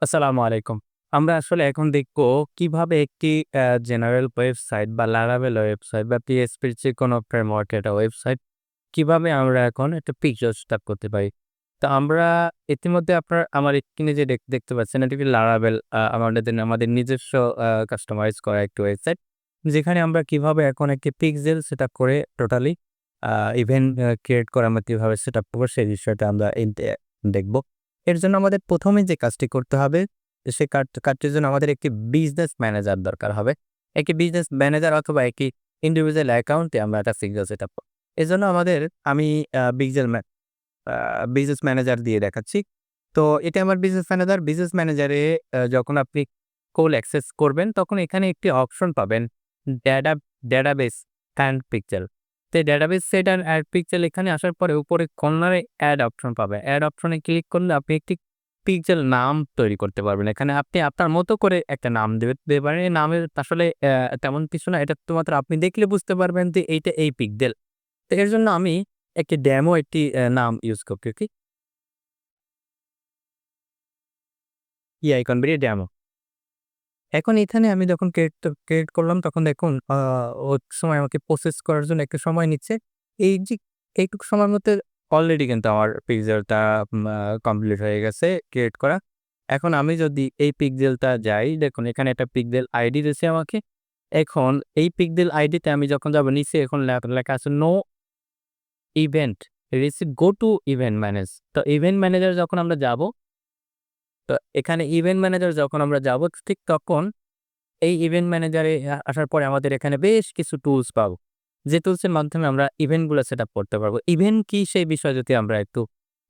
আসসালামু আলাইকুম। আমরা আসলে এখন দেখব কিভাবে একটি জেনারেল ওয়েবসাইট বা Laravel ওয়েবসাইট বা PHP র যেকোনো ফ্রেমওয়ার্ক একটা ওয়েবসাইট কিভাবে আমরা এখন একটা পিকচার সেটআপ করতে পারি। তো আমরা ইতিমধ্যে আমার স্ক্রিনে যে দেখতে পাচ্ছেন এটা কি Laravel আমাদের নিজস্ব কাস্টমাইজ করা একটি ওয়েবসাইট। যেখানে আমরা কিভাবে এখন একটি পিক্সেল সেটআপ করে টোটালি আ ইভেন্ট ক্রিয়েট করে আমরা কিভাবে সেটআপ করব সেই বিষয়টা আমরা দেখব। এর জন্য আমাদের ১ম এ যে কাজটি করতে হবে, সে কাজটির জন্য আমাদের একটি বিজনেস ম্যানেজার দরকার হবে। একটি বিজনেস ম্যানেজার অথবা একটি ইন্ডিভিজুয়াল অ্যাকাউন্টে আমরা একটা পিক্সেল সেটআপ করব। এজন্য আমি আ বিগজেল ম্যা আ বিজনেস ম্যানেজার দিয়ে দেখাচ্ছি। তো এটা আমার বিজনেস ম্যানেজার। বিজনেস ম্যানেজারে যখন আপনি অ্যাক্সেস করবেন, তখন এখানে একটি অপশন পাবেন ডেটা ডেটাবেস অ্যান্ড পিক্সেল। তো ডেটাবেস সেট অ্যান্ড পিক্সেল এখানে আসার পরে উপরে কর্নারে অ্যাড অপশন পাবেন। অ্যাড অপশনে ক্লিক করলে আপনি একটি পিক্সেল নাম তৈরি করতে পারবেন। এখানে আপনি আপনার মতো করে একটা নাম দিতে পারেন। এই নামের আসলে তেমন কিছু না। এটা শুধুমাত্র আপনি দেখলে বুঝতে পারবেন যে এইটা এই পিক্সেল। তো এর জন্য আমি একটি নাম ইউজ করতেছি। আইকন বেরিয়ে ডেমো। এখন এখানে আমি যখন ক্রিয়েট করলাম তখন দেখুন সময় আমাকে প্রসেস করার জন্য একটু সময় নিচ্ছে। এই যে এইটুকু সময়ের মধ্যে অলরেডি কিন্তু আমার পিক্সেলটা কমপ্লিট হয়ে গেছে ক্রিয়েট করা। এখন আমি যদি এই পিক্সেলটা যাই, দেখুন এখানে একটা পিক্সেল আইডি দিয়েছে আমাকে। এখন এই পিক্সেল আইডিতে আমি যখন যাব নিচে এখন লেখা আছে no event receive go to event manage. তো ইভেন্ট ম্যানেজার যখন আমরা যাব, তো এখানে ইভেন্ট ম্যানেজার যখন আমরা যাব ঠিক তখন এই ইভেন্ট ম্যানেজারে আসার পরে আমাদের এখানে বেশ কিছু টুলস পাবো। যে টুলসের মাধ্যমে আমরা ইভেন্টগুলো সেটআপ করতে পারবো। ইভেন্ট কি সেই বিষয়ে যদি আমরা একটু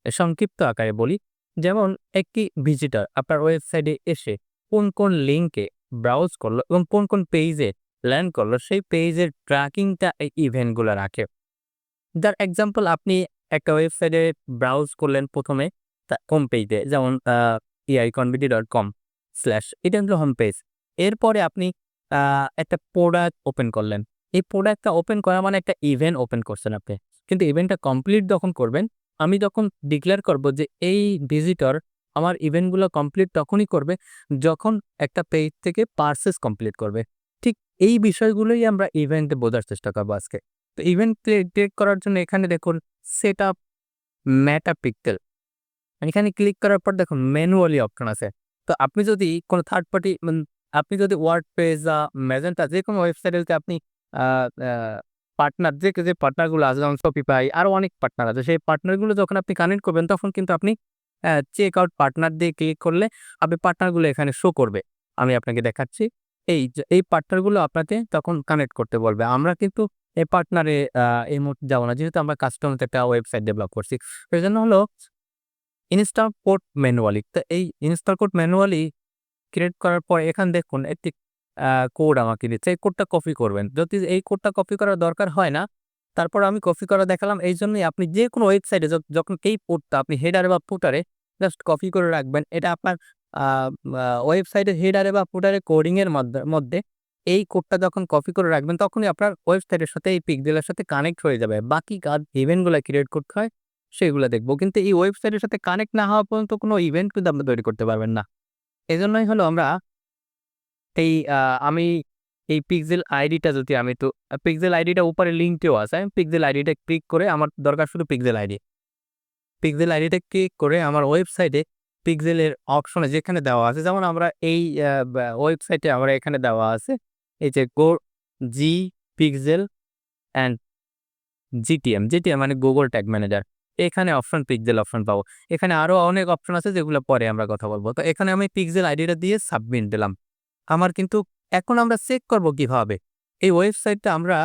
সংক্ষিপ্ত আকারে বলি, যেমন একটি ভিজিটর আপনার ওয়েবসাইটে এসে কোন লিঙ্কে ব্রাউজ করলো এবং কোন পেজে ল্যান্ড করলো সেই পেজের ট্র্যাকিংটা এই ইভেন্টগুলো রাখে। যার এক্সাম্পল আপনি একটা ওয়েবসাইটে ব্রাউজ করলেন ১ম এ হোম পেজে যেমন eiconbd.com/ এটা হলো হোম পেজ। এরপরে আপনি আ একটা প্রোডাক্ট ওপেন করলেন। এই প্রোডাক্টটা ওপেন করা মানে একটা ইভেন্ট ওপেন করছেন আপনি। কিন্তু ইভেন্টটা কমপ্লিট যখন করবেন, আমি তখন ডিক্লেয়ার করব যে এই ভিজিটর আমার ইভেন্টগুলো কমপ্লিট তখনই করবে যখন একটা পেজ থেকে পারচেজ কমপ্লিট করবে। ঠিক এই বিষয়গুলোই আমরা ইভেন্টে বোঝার চেষ্টা করব আজকে। তো ইভেন্ট ক্রিয়েট করার জন্য এখানে দেখুন সেটআপ মেটা পিক্সেল। এখানে ক্লিক করার পর দেখুন ম্যানুয়ালি অপশন আছে। তো আপনি যদি কোন থার্ড পার্টি আপনি যদি ওয়ার্ডপ্রেস বা ম্যাজেন্টা যেকোনো ওয়েবসাইটে আপনি আ আ পার্টনার যে পার্টনারগুলো আছে যেমন শপিফাই আরো অনেক পার্টনার আছে। সেই পার্টনারগুলো যখন আপনি কানেক্ট করবেন তখন কিন্তু আপনি চেক আউট পার্টনার দিয়ে ক্লিক করলে আপনি পার্টনারগুলো এখানে শো করবে। আমি আপনাকে দেখাচ্ছি। এই পার্টনারগুলো আপনাকে তখন কানেক্ট করতে বলবে। আমরা কিন্তু এই পার্টনারে এই মুহূর্তে যাব না। যেহেতু আমরা কাস্টমাইজড একটা ওয়েবসাইট ডেভেলপ করছি। এজন্য হলো ইনস্টল কোড ম্যানুয়ালি। তো এই ইনস্টল কোড ম্যানুয়ালি ক্রিয়েট করার পর এখানে দেখুন একটি কোড আমাকে দিচ্ছে। এই কোডটা কপি করবেন। যদি এই কোডটা কপি করার দরকার হয় না, তারপর আমি কপি করা দেখালাম। এইজন্যই আপনি যেকোনো ওয়েবসাইটে যখন এই কোডটা আপনি হেডারে বা ফুটারে জাস্ট কপি করে রাখবেন। এটা আপনার আ আ ওয়েবসাইটের হেডারে বা ফুটারে কোডিং এর মধ্যে এই কোডটা যখন কপি করে রাখবেন, তখনই আপনার ওয়েবসাইটের সাথে এই পিক্সেলের সাথে কানেক্ট হয়ে যাবে। বাকি কাজ ইভেন্ট গুলা ক্রিয়েট করতে হয় সেগুলা দেখব। কিন্তু এই ওয়েবসাইটের সাথে কানেক্ট না হওয়া পর্যন্ত কোনো ইভেন্ট কিন্তু আপনি তৈরি করতে পারবেন না। এজন্যই হলো আমরা এই আ আমি এই পিক্সেল আইডিটা যদি আমি একটু পিক্সেল আইডিটা উপরে লিঙ্কটিও আছে। আমি পিক্সেল আইডিটা ক্লিক করে আমার দরকার শুধু পিক্সেল আইডি। পিক্সেল আইডিটা ক্লিক করে আমার ওয়েবসাইটে পিক্সেলের অপশনে যেখানে দেওয়া আছে যেমন আমরা এই আ ব্যা ওয়েবসাইটে আমরা এখানে দেওয়া আছে এই যে জি পিক্সেল অ্যান্ড জিটিএম মানে গুগল ট্যাগ ম্যানেজার। এখানে অপশন পিক্সেল অপশন পাবো। এখানে আরো অনেক অপশন আছে যেগুলো পরে আমরা কথা বলব। তো এখানে আমি পিক্সেল আইডিটা দিয়ে সাবমিট দিলাম। আমার কিন্তু এখন আমরা চেক করব কিভাবে? এই ওয়েবসাইটটা আমরা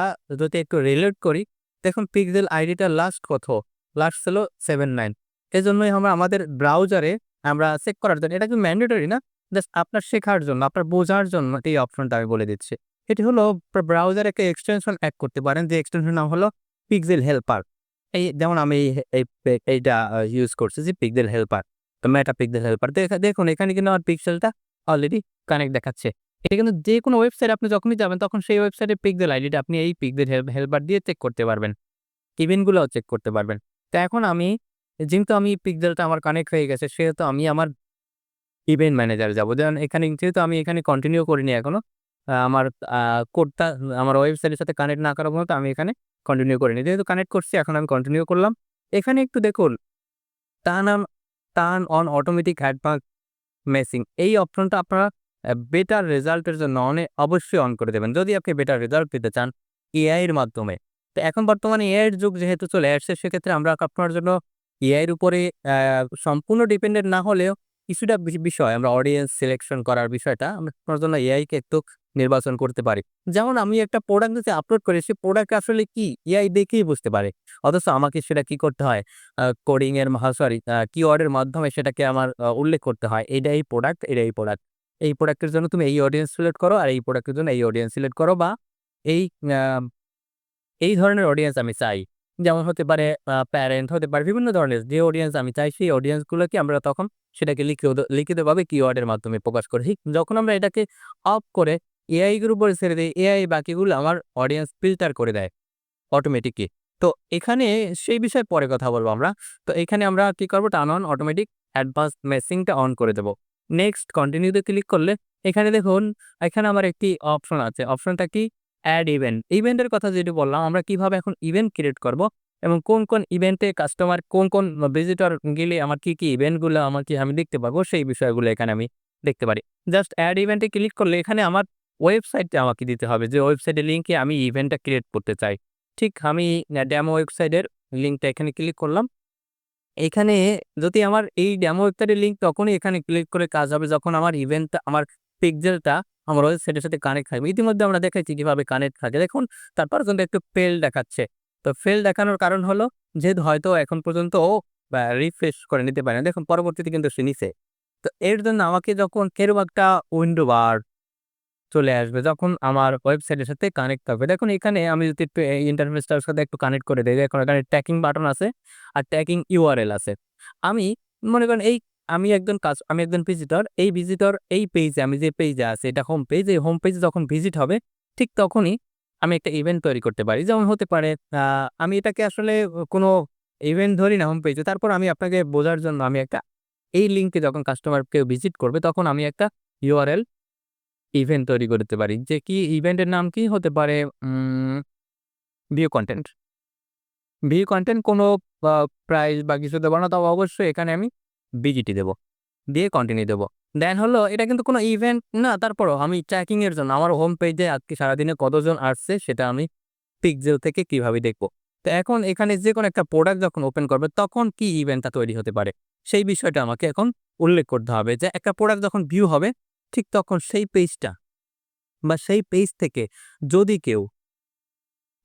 যদি একটু রিলেট করি, দেখুন পিক্সেল আইডিটা লাস্ট কত? লাস্ট ছিল 79। এজন্যই আমরা আমাদের ব্রাউজারে আমরা চেক করার জন্য এটা কিন্তু ম্যান্ডেটরি না। জাস্ট আপনার শেখার জন্য, আপনার বোঝার জন্য এই অপশনটা আমি বলে দিচ্ছি। এটি হলো ব্রাউজারে একটা এক্সটেনশন এড করতে পারেন যে এক্সটেনশন নাম হলো পিক্সেল হেল্পার। এই যেমন আমি এইটা ইউজ করছি যে পিক্সেল হেল্পার। তো মেটা পিক্সেল হেল্পার। দেখুন এখানে কিন্তু আমার পিক্সেলটা অলরেডি কানেক্ট দেখাচ্ছে। এটা কিন্তু যেকোনো ওয়েবসাইটে আপনি যখনই যাবেন তখন সেই ওয়েবসাইটের পিক্সেল আইডিটা আপনি এই পিক্সেল হেল্পার দিয়ে চেক করতে পারবেন। ইভেন্ট গুলাও চেক করতে পারবেন। তো এখন যেহেতু আমি পিক্সেলটা আমার কানেক্ট হয়ে গেছে সেহেতু আমি আমার ইভেন্ট ম্যানেজারে যাবো। যেমন এখানে যেহেতু আমি এখানে কন্টিনিউ করিনি এখনো। আমার আ কোডটা আমার ওয়েবসাইটের সাথে কানেক্ট না করা পর্যন্ত আমি এখানে কন্টিনিউ করিনি। যেহেতু কানেক্ট করছি এখন আমি কন্টিনিউ করলাম। এখানে একটু দেখুন turn on turn on automatic advance messing এই অপশনটা আপনারা বেটার রেজাল্টের জন্য অবশ্যই অন করে দেবেন। যদি আপনি বেটার রেজাল্ট পেতে চান এআই এর মাধ্যমে। তো এখন বর্তমানে এআই এর যুগ যেহেতু চলে আসছে সেক্ষেত্রে আমরা আপনার জন্য এআই এর উপরে সম্পূর্ণ ডিপেন্ডেন্ট না হলেও কিছুটা বিষয় আমরা অডিয়েন্স সিলেকশন করার বিষয়টা আমরা আপনার জন্য এআই কে একটু নির্বাচন করতে পারি। যেমন আমি একটা প্রোডাক্ট যদি আপলোড করি সেই প্রোডাক্ট আসলে কি এআই দেখেই বুঝতে পারে। অথচ আমাকে সেটা কি করতে হয় কোডিং এর সরি কিওয়ার্ড এর মাধ্যমে সেটাকে আমার উল্লেখ করতে হয়। এইটা এই প্রোডাক্ট, এটা এই প্রোডাক্ট। এই প্রোডাক্টের জন্য তুমি এই অডিয়েন্স সিলেক্ট করো আর এই প্রোডাক্টের জন্য এই অডিয়েন্স সিলেক্ট করো বা এই আ এই ধরনের অডিয়েন্স আমি চাই। যেমন হতে পারে প্যারেন্ট হতে পারে বিভিন্ন ধরনের যে অডিয়েন্স আমি চাই সেই অডিয়েন্স গুলোকে আমরা তখন সেটাকে লিখিতভাবে কিওয়ার্ডের মাধ্যমে প্রকাশ করি। ঠিক যখন আমরা এটাকে অফ করে এআই এর উপরে ছেড়ে দেই, এআই বাকিগুলো আমার অডিয়েন্স ফিল্টার করে দেয় অটোমেটিকই। তো এখানে সেই বিষয়ে পরে কথা বলবো আমরা। তো এখানে আমরা কি করব টার্ন অন অটোমেটিক অ্যাডভান্স মেসিংটা অন করে দেব। নেক্সট কন্টিনিউ তে ক্লিক করলে এখানে দেখুন এখানে আমার একটি অপশন আছে। অপশনটা কি? Add event. ইভেন্টের কথা যেটি বললাম আমরা কিভাবে এখন ইভেন্ট ক্রিয়েট করব এবং কোন ইভেন্টে কাস্টমার কোন ভিজিটর গেলে আমার কি ইভেন্ট গুলো আমি দেখতে পারবো সেই বিষয়গুলো এখানে আমি দেখতে পারি। জাস্ট এড ইভেন্টে ক্লিক করলে এখানে আমার ওয়েবসাইটটা আমাকে দিতে হবে যে ওয়েবসাইটের লিংকে আমি ইভেন্টটা ক্রিয়েট করতে চাই। ঠিক আমি ডেমো ওয়েবসাইটের লিঙ্কটা এখানে ক্লিক করলাম। এখানে যদি আমার এই ডেমো ওয়েবসাইটের লিঙ্ক তখনই এখানে ক্লিক করে কাজ হবে যখন আমার ইভেন্টটা আমার পিক্সেলটা আমার ওয়েবসাইটের সাথে কানেক্ট থাকবে। ইতিমধ্যে আমরা দেখাইছি কিভাবে কানেক্ট থাকে। দেখুন তারপর কিন্তু একটু ফেল দেখাচ্ছে। তো ফেল দেখানোর কারণ হলো যেহেতু হয়তো এখন পর্যন্ত ও রিফ্রেশ করে নিতে পারে না। দেখুন পরবর্তীতে কিন্তু সে নিছে। তো এর জন্য আমাকে যখন এরকম একটা উইন্ডো বার চলে আসবে যখন আমার ওয়েবসাইটের সাথে কানেক্ট থাকবে। দেখুন এখানে আমি যদি একটু এই ইন্টারফেসটার সাথে একটু কানেক্ট করে দেই। দেখুন এখানে ট্র্যাকিং বাটন আছে আর ট্র্যাকিং ইউআরএল আছে। আমি মনে করেন আমি একজন ভিজিটর। এই ভিজিটর এই পেইজে আমি যে পেইজে আছি এটা হোম পেইজ। এই হোম পেইজে যখন ভিজিট হবে ঠিক তখনই আমি একটা ইভেন্ট তৈরি করতে পারি। যেমন হতে পারে আমি এটাকে আসলে কোনো ইভেন্ট ধরি না হোম পেইজে। তারপর আমি আপনাকে বোঝার জন্য আমি একটা এই লিঙ্কে যখন কাস্টমার কেউ ভিজিট করবে তখন আমি একটা ইউআরএল ইভেন্ট তৈরি করতে পারি। যে কি ইভেন্টের নাম কি হতে পারে ভিউ কনটেন্ট। ভিউ কনটেন্ট কোনো আ প্রাইস বা কিছু দেব না। তবে অবশ্যই এখানে আমি বিজিটি দেব। দিয়ে কন্টিনিউ দেব। দেন হলো এটা কিন্তু কোনো ইভেন্ট না তারপরেও আমি ট্র্যাকিং এর জন্য আমার হোম পেজে আজকে সারাদিনে কতজন আসছে সেটা আমি পিক্সেল থেকে কিভাবে দেখব। তো এখন এখানে যেকোনো একটা প্রোডাক্ট যখন ওপেন করবে তখন কি ইভেন্টটা তৈরি হতে পারে। সেই বিষয়টা আমাকে এখন উল্লেখ করতে হবে যে একটা প্রোডাক্ট যখন ভিউ হবে ঠিক তখন সেই পেজটা বা সেই পেজ থেকে যদি কেউ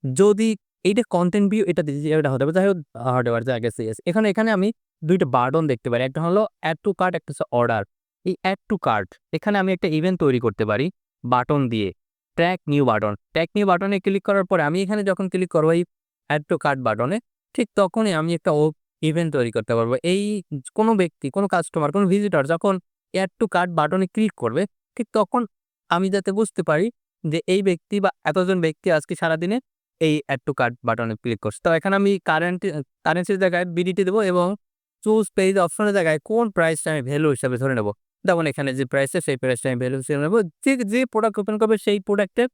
যদি এইটা কনটেন্ট ভিউ এটা হতে হবে। যাই হোক হোয়াটএভার যা গেছে গেছে। এখানে আমি ২ টা বাটন দেখতে পারি। একটা হলো এড টু কার্ট একটা হচ্ছে অর্ডার। এই এড টু কার্ট এখানে আমি একটা ইভেন্ট তৈরি করতে পারি বাটন দিয়ে। Track new button. Track new বাটনে ক্লিক করার পরে আমি এখানে যখন ক্লিক করব এই এড টু কার্ট বাটনে ঠিক তখনই আমি একটা ইভেন্ট তৈরি করতে পারবো। এই কোনো ব্যক্তি, কোনো কাস্টমার, কোনো ভিজিটর যখন এড টু কার্ট বাটনে ক্লিক করবে ঠিক তখন আমি যাতে বুঝতে পারি যে এই ব্যক্তি বা এতজন ব্যক্তি আজকে সারাদিনে এই এড টু কার্ট বাটনে ক্লিক করছি। তো এখানে আমি কারেন্সির জায়গায় বিডিটি দেবো এবং চুজ পেজ অপশনের জায়গায় কোন প্রাইসটা আমি ভ্যালু হিসাবে ধরে নেব। যেমন এখানে যে প্রাইসটা সেই প্রাইসটা আমি ভ্যালু হিসেবে নেব। যে প্রোডাক্ট ওপেন করবে সেই প্রোডাক্টের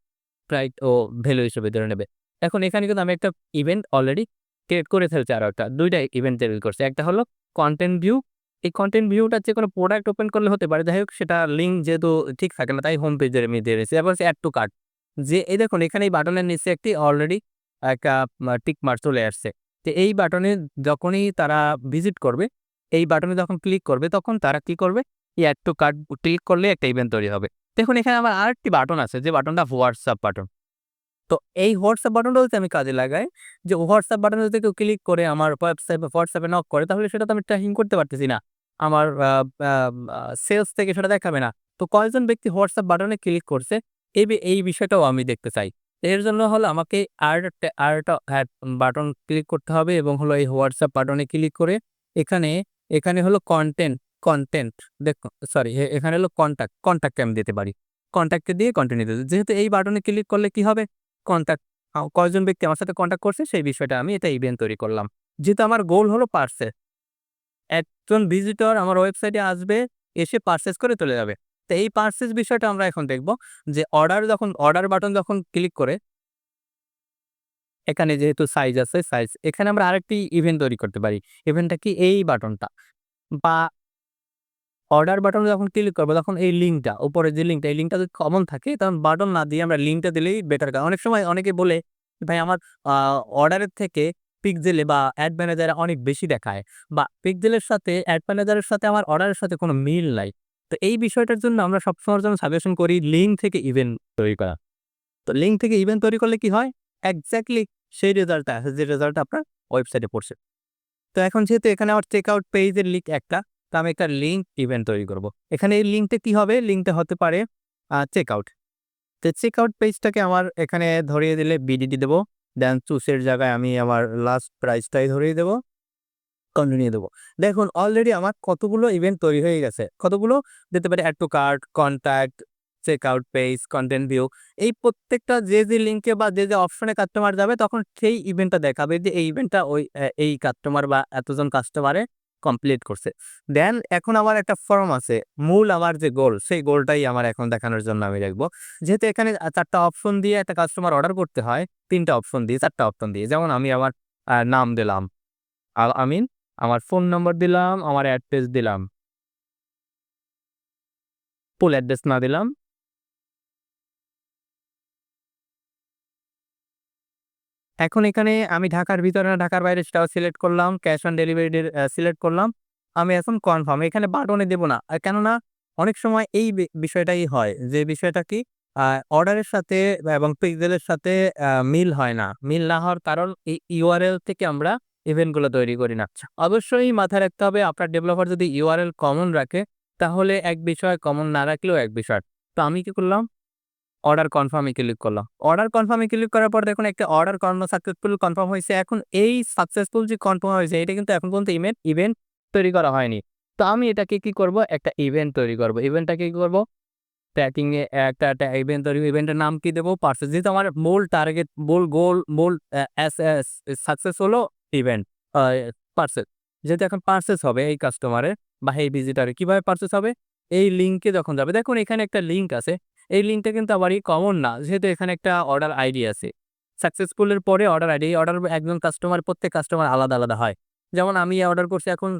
প্রাইস ও ভ্যালু হিসেবে ধরে নেবে। এখন এখানে কিন্তু আমি একটা ইভেন্ট অলরেডি ক্রিয়েট করে ফেলছি আরো একটা। ২ টা ইভেন্ট তৈরি করছি। একটা হলো কনটেন্ট ভিউ। এই কনটেন্ট ভিউটা যেকোনো প্রোডাক্ট ওপেন করলে হতে পারে। যাই হোক সেটা লিঙ্ক যেহেতু ঠিক থাকে না তাই হোম পেজের আমি দিয়ে দিয়েছি। এরপর হচ্ছে এড টু কার্ট। যে এই দেখুন এখানে এই বাটনের নিচে একটি অলরেডি একটা টিক মার্ক চলে আসছে। তো এই বাটনে যখনই তারা ভিজিট করবে, এই বাটনে যখন ক্লিক করবে তখন তারা কি করবে? এই এড টু কার্ট ক্লিক করলে একটা ইভেন্ট তৈরি হবে। দেখুন এখানে আমার আরেকটি বাটন আছে যে বাটনটা হোয়াটসঅ্যাপ বাটন। তো এই হোয়াটসঅ্যাপ বাটনটাও যদি আমি কাজে লাগাই, যে হোয়াটসঅ্যাপ বাটনে যদি কেউ ক্লিক করে আমার হোয়াটসঅ্যাপে নক করে তাহলে সেটা তো আমি ট্র্যাকিং করতে পারতেছি না। আমার আ আ আ সেলস থেকে সেটা দেখাবে না। তো কয়জন ব্যক্তি হোয়াটসঅ্যাপ বাটনে ক্লিক করছে এই বিষয়টাও আমি দেখতে চাই। এর জন্য হলো আমাকে আরেকটা বাটন ক্লিক করতে হবে এবং হলো এই হোয়াটসঅ্যাপ বাটনে ক্লিক করে এখানে, এখানে হলো কনটেন্ট সরি এখানে হলো কনট্যাক্টে আমি দিতে পারি। কনট্যাক্টে দিয়ে কন্টিনিউ দিতে যেহেতু এই বাটনে ক্লিক করলে কি হবে? কনট্যাক্ট কয়জন ব্যক্তি আমার সাথে কনট্যাক্ট করছে সেই বিষয়টা আমি এটা ইভেন্ট তৈরি করলাম। যেহেতু আমার গোল হলো পার্সেল। একজন ভিজিটর আমার ওয়েবসাইটে আসবে এসে পারচেজ করে চলে যাবে। তো এই পারচেজ বিষয়টা আমরা এখন দেখব যে অর্ডার বাটন যখন ক্লিক করে এখানে যেহেতু সাইজ আছে, সাইজ এখানে আমরা আরেকটি ইভেন্ট তৈরি করতে পারি। ইভেন্টটা কি? এই বাটনটা বা অর্ডার বাটনে যখন ক্লিক করব তখন এই লিঙ্কটা, উপরে যে লিঙ্কটা, এই লিঙ্কটা যদি কমন থাকে তখন বাটন না দিয়ে আমরা লিঙ্কটা দিলেই বেটার হয়। অনেক সময় অনেকে বলে, "ভাই আমার আ অর্ডারের থেকে পিক্সেলে বা অ্যাড ম্যানেজারে অনেক বেশি দেখায় বা পিক্সেলের সাথে অ্যাড ম্যানেজারের সাথে আমার অর্ডারের সাথে কোনো মিল নাই।" তো এই বিষয়টার জন্য আমরা সবসময়ের জন্য সাজেশন করি লিঙ্ক থেকে ইভেন্ট তৈরি করা। তো লিঙ্ক থেকে ইভেন্ট তৈরি করলে কি হয়? এক্সাক্টলি সেই রেজাল্টটা আসে যে রেজাল্টটা আপনার ওয়েবসাইটে পড়ছে। তো এখন যেহেতু এখানে আমার চেকআউট পেজের লিঙ্ক একটা, তো আমি একটা লিঙ্ক ইভেন্ট তৈরি করব। এখানে এই লিঙ্কটা কি হবে? লিঙ্কটা হতে পারে চেকআউট। তো চেকআউট পেজটাকে আমার এখানে ধরিয়ে দিলে বিডিটি দেব। দেন চুজ এর জায়গায় আমি আমার লাস্ট প্রাইসটাই ধরিয়ে দেব। কন্টিনিউ দেব। দেখুন অলরেডি আমার কতগুলো ইভেন্ট তৈরি হয়ে গেছে। কতগুলো? দিতে পারি add to cart, contact, checkout page, content view. এই প্রত্যেকটা যে লিঙ্কে বা যে অপশনে কাস্টমার যাবে তখন সেই ইভেন্টটা দেখাবে যে এই ইভেন্টটা ওই এই কাস্টমার বা এতজন কাস্টমারে কমপ্লিট করছে। দেন এখন আমার একটা ফর্ম আছে। মূল আমার যে গোল, সেই গোলটাই আমার এখন দেখানোর জন্য আমি রাখবো। যেহেতু এখানে ৪ টা অপশন দিয়ে একটা কাস্টমার অর্ডার করতে হয়, ৩ টা অপশন দিয়ে, ৪ টা অপশন দিয়ে। যেমন আমি আমার নাম দিলাম আল আমিন। আমার ফোন নম্বর দিলাম, আমার অ্যাড্রেস দিলাম। ফুল অ্যাড্রেস না দিলাম। এখন এখানে আমি ঢাকার ভিতরে না ঢাকার বাইরে সেটাও সিলেক্ট করলাম। ক্যাশ অন ডেলিভারি সিলেক্ট করলাম। আমি এখন কনফার্ম। এখানে বাটনে দেব না। কেননা অনেক সময় এই বিষয়টাই হয় যে বিষয়টা কি? আ অর্ডারের সাথে এবং পিক্সেলের সাথে মিল হয় না। মিল না হওয়ার কারণ এই ইউআরএল থেকে আমরা ইভেন্ট গুলো তৈরি করি না। অবশ্যই মাথায় রাখতে হবে আপনার ডেভেলপার যদি ইউআরএল কমন রাখে তাহলে এক বিষয়, কমন না রাখলেও এক বিষয়। তো আমি কি করলাম? অর্ডার কনফার্ম এ ক্লিক করলাম। অর্ডার কনফার্ম এ ক্লিক করার পর দেখুন একটা অর্ডার সাকসেসফুল কনফার্ম হইছে। এখন এই সাকসেসফুল যে কনফার্ম হয়েছে এটা কিন্তু এখন পর্যন্ত ইভেন্ট তৈরি করা হয়নি। তো আমি এটাকে কি করব? একটা ইভেন্ট তৈরি করব। ইভেন্টটাকে কি করব? ট্র্যাকিং এ একটা ইভেন্ট তৈরি, ইভেন্টের নাম কি দেব? পারচেজ। যেহেতু আমার মূল টার্গেট, মূল গোল, মূল সাকসেস হলো ইভেন্ট আ পারচেজ। যেহেতু এখন পারচেজ হবে এই কাস্টমারের বা এই ভিজিটরের কিভাবে পারচেজ হবে? এই লিঙ্কে যখন যাবে দেখুন এখানে একটা লিঙ্ক আছে। এই লিঙ্কটা কিন্তু আবার কমন না। যেহেতু এখানে একটা অর্ডার আইডি আছে। সাকসেসফুল এর পরে অর্ডার আইডি। এই অর্ডার একজন কাস্টমার, প্রত্যেক কাস্টমার আলাদা, আলাদা হয়। যেমন আমি অর্ডার করছি এখন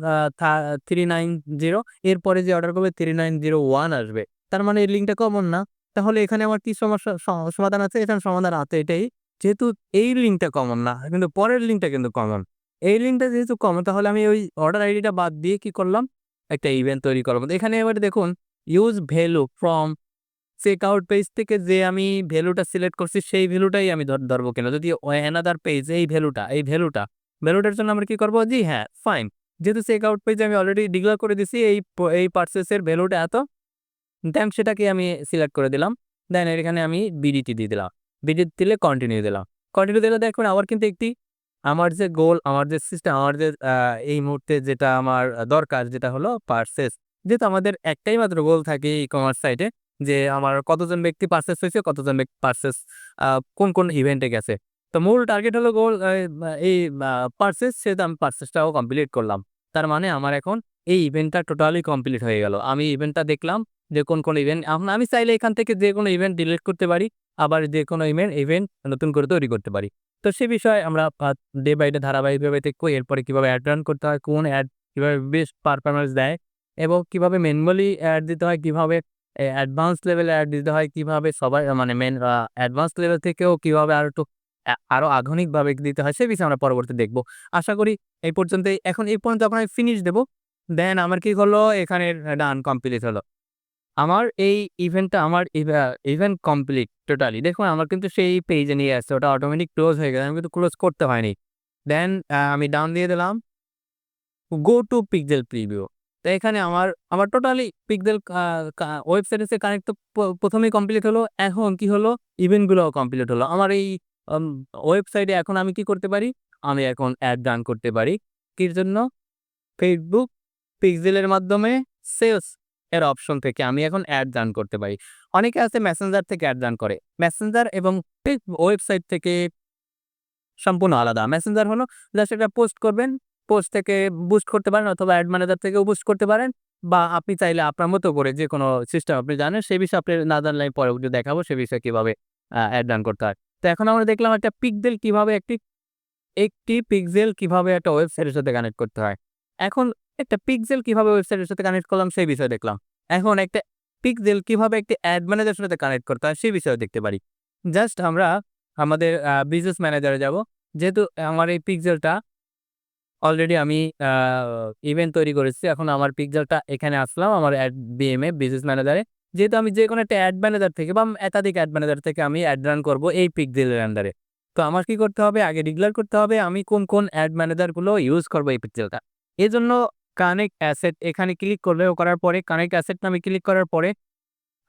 390, এরপরে যে অর্ডার করবে 3901 আসবে। তার মানে এই লিঙ্কটা কমন না। তাহলে এখানে আমার কি সমস্যা সমাধান আছে? এখানে সমাধান আছে এটাই। যেহেতু এই লিঙ্কটা কমন না, কিন্তু পরের লিঙ্কটা কিন্তু কমন। এই লিঙ্কটা যেহেতু কমন তাহলে আমি ওই অর্ডার আইডিটা বাদ দিয়ে কি করলাম? একটা ইভেন্ট তৈরি করব। তো এখানে এবারে দেখুন use value from checkout page থেকে যে আমি ভ্যালুটা সিলেক্ট করছি সেই ভ্যালুটাই আমি ধরবো কিনা। যদি অ্যানাদার পেজ ভ্যালুটার জন্য আমরা কি করব? জি হ্যাঁ, ফাইন। যেহেতু চেকআউট পেজে আমি অলরেডি ডিক্লেয়ার করে দিছি এই পারচেজ এর ভ্যালুটা এত। দেন সেটাকে আমি সিলেক্ট করে দিলাম। দেন এখানে আমি বিডিটি দিয়ে দিলাম। বিডিটি দিলে কন্টিনিউ দিলাম। কন্টিনিউ দিলে দেখুন আবার কিন্তু একটি আমার যে গোল, আমার যে সিস্টেম, আমার যে এই মুহূর্তে যেটা আমার দরকার যেটা হলো পারচেজ। যেহেতু আমাদের একটাই মাত্র গোল থাকে ই-কমার্স সাইটে যে আমার কতজন ব্যক্তি পারচেজ হইছে, কতজন ব্যক্তি পারচেজ কোন ইভেন্টে গেছে। তো মূল টার্গেট হলো গোল এই পারচেজ, সেহেতু আমি পারচেজটাও কমপ্লিট করলাম। তার মানে আমার এখন এই ইভেন্টটা টোটালি কমপ্লিট হয়ে গেল। আমি ইভেন্টটা দেখলাম যে কোন ইভেন্ট, এখন আমি চাইলে এখান থেকে যেকোনো ইভেন্ট ডিলিট করতে পারি। আবার যেকোনো ইভেন্ট নতুন করে তৈরি করতে পারি। তো সে বিষয়ে আমরা ডে বাই ডে ধারাবাহিকভাবে দেখব। এরপরে কিভাবে এড রান করতে হয়, কোন এড কিভাবে বেস্ট পারফরম্যান্স দেয় এবং কিভাবে ম্যানুয়ালি এড দিতে হয়, কিভাবে অ্যাডভান্স লেভেলে এড দিতে হয়, কিভাবে সবাই মানে অ্যাডভান্স লেভেল থেকেও কিভাবে আরো একটু আরো আধুনিকভাবে দিতে হয় সে বিষয়ে আমরা পরবর্তীতে দেখব। আশা করি এই পর্যন্তই। এখন এই পর্যন্ত যখন আমি ফিনিশ দেব, দেন আমার কি হলো? এখানে ডান কমপ্লিট হলো। আমার এই ইভেন্টটা আমার ইভেন্ট কমপ্লিট টোটালি। দেখুন আমার কিন্তু সেই পেজে নিয়ে আসছে। ওটা অটোমেটিক ক্লোজ হয়ে গেছে। আমি কিন্তু ক্লোজ করতে হয়নি। দেন আমি ডান দিয়ে দিলাম। Go to pixel preview. তো এখানে আমার টোটালি পিক্সেল আ কা ওয়েবসাইটের সাথে কানেক্ট তো ১ম এই কমপ্লিট হলো। এখন কি হলো? ইভেন্ট গুলোও কমপ্লিট হলো। আমার এই আম ওয়েবসাইটে এখন আমি কি করতে পারি? আমি এখন এড রান করতে পারি। কির জন্য? Facebook পিক্সেলের মাধ্যমে সেলস এর অপশন থেকে আমি এখন এড রান করতে পারি। অনেকে আছে মেসেঞ্জার থেকে এড রান করে। মেসেঞ্জার এবং ওয়েবসাইট থেকে সম্পূর্ণ আলাদা। মেসেঞ্জার হলো জাস্ট একটা পোস্ট করবেন, পোস্ট থেকে বুস্ট করতে পারেন অথবা এড ম্যানেজার থেকেও বুস্ট করতে পারেন। বা আপনি চাইলে আপনার মতো করে যে কোনো সিস্টেম আপনি জানেন, সেই বিষয়ে আপনি না জানলে আমি পরবর্তী দেখাবো সে বিষয়ে কিভাবে অ্যাড রান করতে হয়। তো এখন আমরা দেখলাম একটা পিক্সেল কিভাবে একটি পিক্সেল কিভাবে একটা ওয়েবসাইটের সাথে কানেক্ট করতে হয়। এখন একটা পিক্সেল কিভাবে ওয়েবসাইটের সাথে কানেক্ট করলাম সেই বিষয়ে দেখলাম। এখন একটা পিক্সেল কিভাবে একটি অ্যাড ম্যানেজারের সাথে কানেক্ট করতে হয় সেই বিষয়েও দেখতে পারি। জাস্ট আমরা আমাদের বিজনেস ম্যানেজারে যাবো। যেহেতু আমার এই পিক্সেলটা অলরেডি আমি আ ইভেন্ট তৈরি করেছি। এখন আমার পিক্সেলটা এখানে আসলাম আমার বিএম এ বিজনেস ম্যানেজারে। যেহেতু আমি যেকোনো একটা অ্যাড ম্যানেজার থেকে বা একাধিক অ্যাড ম্যানেজার থেকে আমি অ্যাড রান করব এই পিক্সেলের আন্ডারে। তো আমার কি করতে হবে? আগে ডিক্লেয়ার করতে হবে আমি কোন অ্যাড ম্যানেজার গুলো ইউজ করব এই পিক্সেলটা। এজন্য কানেক্ট অ্যাসেট এখানে ক্লিক করার পরে কানেক্ট অ্যাসেট নামে ক্লিক করার পরে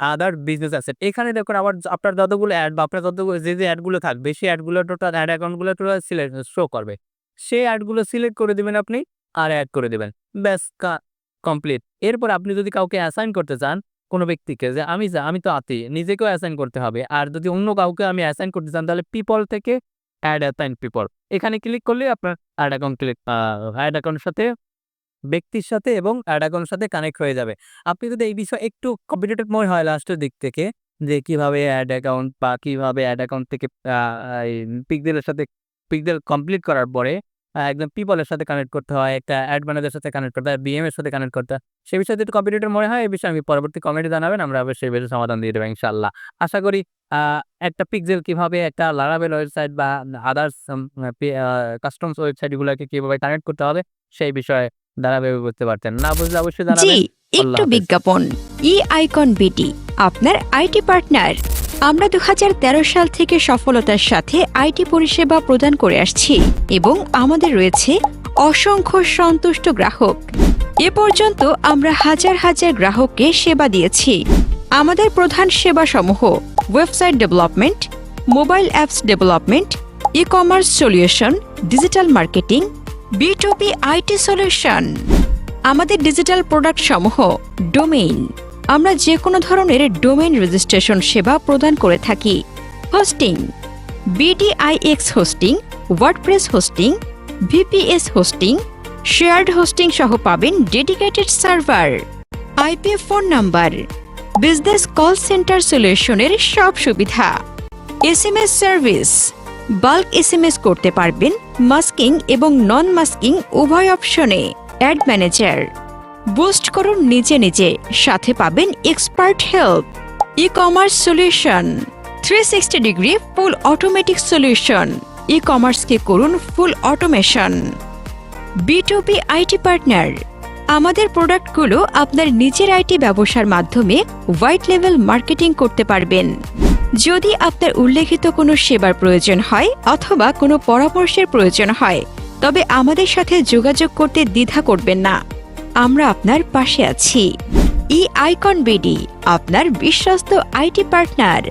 আদার বিজনেস অ্যাসেট। এখানে দেখুন আবার আপনার যতগুলো অ্যাড বা আপনার যতগুলো যে অ্যাড গুলো থাকবে সেই অ্যাড গুলো টোটাল অ্যাড অ্যাকাউন্ট গুলো টোটাল শো করবে। সেই অ্যাড গুলো সিলেক্ট করে দিবেন আপনি আর এড করে দিবেন। ব্যাস কমপ্লিট। এরপর আপনি যদি কাউকে অ্যাসাইন করতে চান কোন ব্যক্তিকে যে আমি তো আতি নিজেকেও অ্যাসাইন করতে হবে। আর যদি অন্য কাউকে আমি অ্যাসাইন করতে চান তাহলে পিপল থেকে এড অ্যাসাইন পিপল। এখানে ক্লিক করলেই আপনার অ্যাড অ্যাকাউন্ট অ্যাড অ্যাকাউন্টের সাথে ব্যক্তির সাথে এবং অ্যাড অ্যাকাউন্টের সাথে কানেক্ট হয়ে যাবে। আপনি যদি এই বিষয়ে একটু কমপ্লিকেটেড মনে হয় লাস্টের দিক থেকে যে কিভাবে অ্যাড অ্যাকাউন্ট বা কিভাবে অ্যাড অ্যাকাউন্ট থেকে আ এই পিক্সেলের সাথে পিক্সেল কমপ্লিট করার পরে একদম পিপলের সাথে কানেক্ট করতে হয়, একটা অ্যাড ম্যানেজারের সাথে কানেক্ট করতে হয়, বিএম এর সাথে কানেক্ট করতে হয়। সে বিষয়ে যদি একটু কমপ্লিকেটেড মনে হয় এই বিষয়ে আমি পরবর্তী কমেন্টে জানাবেন। আমরা অবশ্যই এই বিষয়ে সমাধান দিয়ে দেব ইনশাআল্লাহ। আশা করি আ একটা পিক্সেল কিভাবে একটা লারাভেল ওয়েবসাইট বা আদার্স কাস্টমস ওয়েবসাইট গুলাকে কিভাবে কানেক্ট করতে হবে সেই বিষয়ে ধারাবাহিক বুঝতে পারতেন। না বুঝলে অবশ্যই জি, জানাবেন। আল্লাহ একটু হাফেজ। বিজ্ঞাপন। ই-আইকন বিডি আপনার আইটি পার্টনার। আমরা 2013 সাল থেকে সফলতার সাথে আইটি পরিষেবা প্রদান করে আসছি এবং আমাদের রয়েছে অসংখ্য সন্তুষ্ট গ্রাহক। এ পর্যন্ত আমরা হাজার হাজার গ্রাহককে সেবা দিয়েছি। আমাদের প্রধান সেবাসমূহ website development, mobile apps development, e-commerce solution, digital marketing, B2B IT solution. আমাদের ডিজিটাল প্রোডাক্ট সমূহ ডোমেইন। আমরা যে কোনো ধরনের ডোমেইন রেজিস্ট্রেশন সেবা প্রদান করে থাকি। Hosting, BDIX hosting, WordPress hosting, VPS hosting, shared hosting সহ পাবেন dedicated server, IP phone number, business call center সলিউশনের সব সুবিধা, SMS সার্ভিস, বাল্ক SMS করতে পারবেন মাস্কিং এবং নন মাস্কিং উভয় অপশনে। অ্যাড ম্যানেজার বুস্ট করুন নিজে নিজে, সাথে পাবেন expert help. E-commerce solution 360 degree full automatic solution. ই-কমার্সকে করুন full automation. B2B IT partner আমাদের প্রোডাক্টগুলো আপনার নিজের আইটি ব্যবসার মাধ্যমে হোয়াইট লেভেল মার্কেটিং করতে পারবেন। যদি আপনার উল্লেখিত কোনো সেবার প্রয়োজন হয় অথবা কোনো পরামর্শের প্রয়োজন হয় তবে আমাদের সাথে যোগাযোগ করতে দ্বিধা করবেন না। আমরা আপনার পাশে আছি। ই-আইকন বিডি আপনার বিশ্বস্ত আইটি পার্টনার।